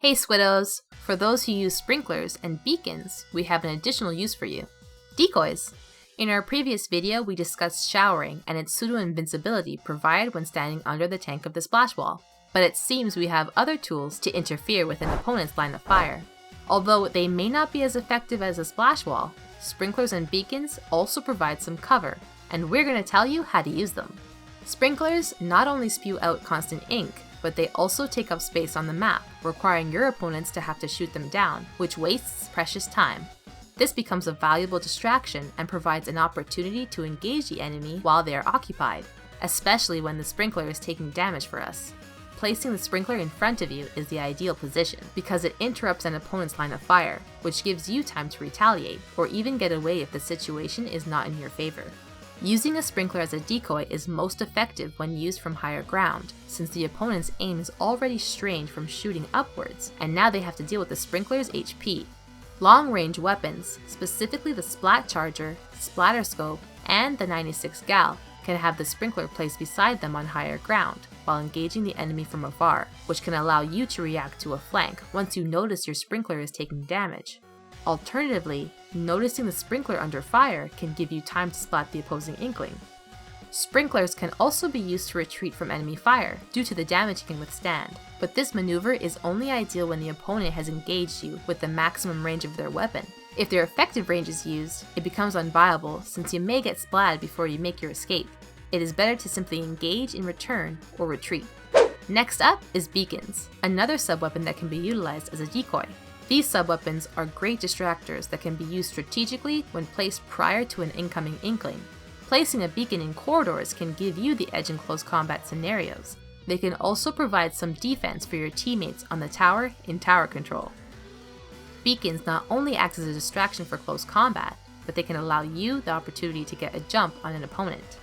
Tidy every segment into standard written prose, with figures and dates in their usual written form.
Hey Squiddos! For those who use sprinklers and beacons, we have an additional use for you. Decoys! In our previous video, we discussed showering and its pseudo-invincibility provided when standing under the tank of the splash wall. But it seems we have other tools to interfere with an opponent's line of fire. Although they may not be as effective as a splash wall, sprinklers and beacons also provide some cover, and we're going to tell you how to use them. Sprinklers not only spew out constant ink, but they also take up space on the map, requiring your opponents to have to shoot them down, which wastes precious time. This becomes a valuable distraction and provides an opportunity to engage the enemy while they are occupied, especially when the sprinkler is taking damage for us. Placing the sprinkler in front of you is the ideal position, because it interrupts an opponent's line of fire, which gives you time to retaliate, or even get away if the situation is not in your favor. Using a sprinkler as a decoy is most effective when used from higher ground, since the opponent's aim is already strained from shooting upwards, and now they have to deal with the sprinkler's HP. Long-range weapons, specifically the Splat Charger, Splatter Scope, and the 96 Gal, can have the sprinkler placed beside them on higher ground, while engaging the enemy from afar, which can allow you to react to a flank once you notice your sprinkler is taking damage. Alternatively, noticing the sprinkler under fire can give you time to splat the opposing inkling. Sprinklers can also be used to retreat from enemy fire, due to the damage it can withstand, but this maneuver is only ideal when the opponent has engaged you with the maximum range of their weapon. If their effective range is used, it becomes unviable since you may get splatted before you make your escape. It is better to simply engage in return or retreat. Next up is beacons, another sub-weapon that can be utilized as a decoy. These sub-weapons are great distractors that can be used strategically when placed prior to an incoming inkling. Placing a beacon in corridors can give you the edge in close combat scenarios. They can also provide some defense for your teammates on the tower in tower control. Beacons not only act as a distraction for close combat, but they can allow you the opportunity to get a jump on an opponent.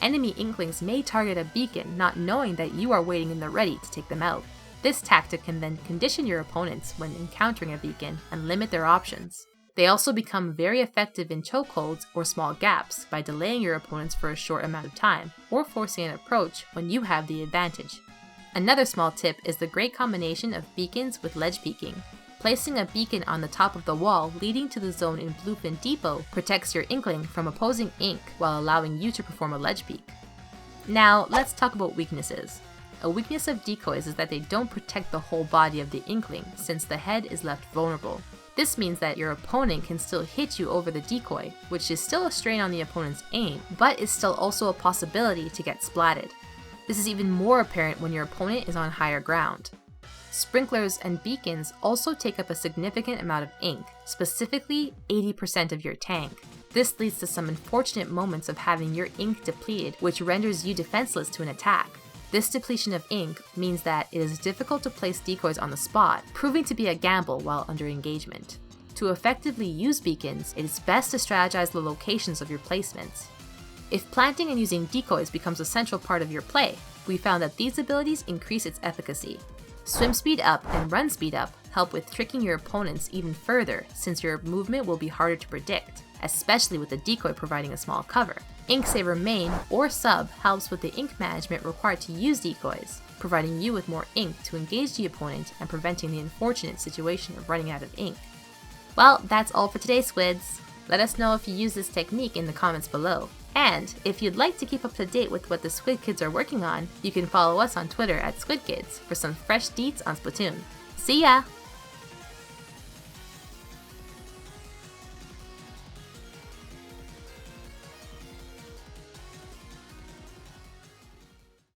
Enemy inklings may target a beacon not knowing that you are waiting in the ready to take them out. This tactic can then condition your opponents when encountering a beacon and limit their options. They also become very effective in chokeholds or small gaps by delaying your opponents for a short amount of time, or forcing an approach when you have the advantage. Another small tip is the great combination of beacons with ledge peeking. Placing a beacon on the top of the wall leading to the zone in Bluefin Depot protects your inkling from opposing ink while allowing you to perform a ledge peek. Now let's talk about weaknesses. A weakness of decoys is that they don't protect the whole body of the inkling, since the head is left vulnerable. This means that your opponent can still hit you over the decoy, which is still a strain on the opponent's aim, but is still also a possibility to get splatted. This is even more apparent when your opponent is on higher ground. Sprinklers and beacons also take up a significant amount of ink, specifically 80% of your tank. This leads to some unfortunate moments of having your ink depleted, which renders you defenseless to an attack. This depletion of ink means that it is difficult to place decoys on the spot, proving to be a gamble while under engagement. To effectively use beacons, it is best to strategize the locations of your placements. If planting and using decoys becomes a central part of your play, we found that these abilities increase its efficacy. Swim speed up and run speed up help with tricking your opponents even further, since your movement will be harder to predict, especially with the decoy providing a small cover. Inksaver main or sub helps with the ink management required to use decoys, providing you with more ink to engage the opponent and preventing the unfortunate situation of running out of ink. Well, that's all for today, Squids. Let us know if you use this technique in the comments below. And if you'd like to keep up to date with what the Squidkids are working on, you can follow us on Twitter at Squidkids for some fresh deets on Splatoon. See ya!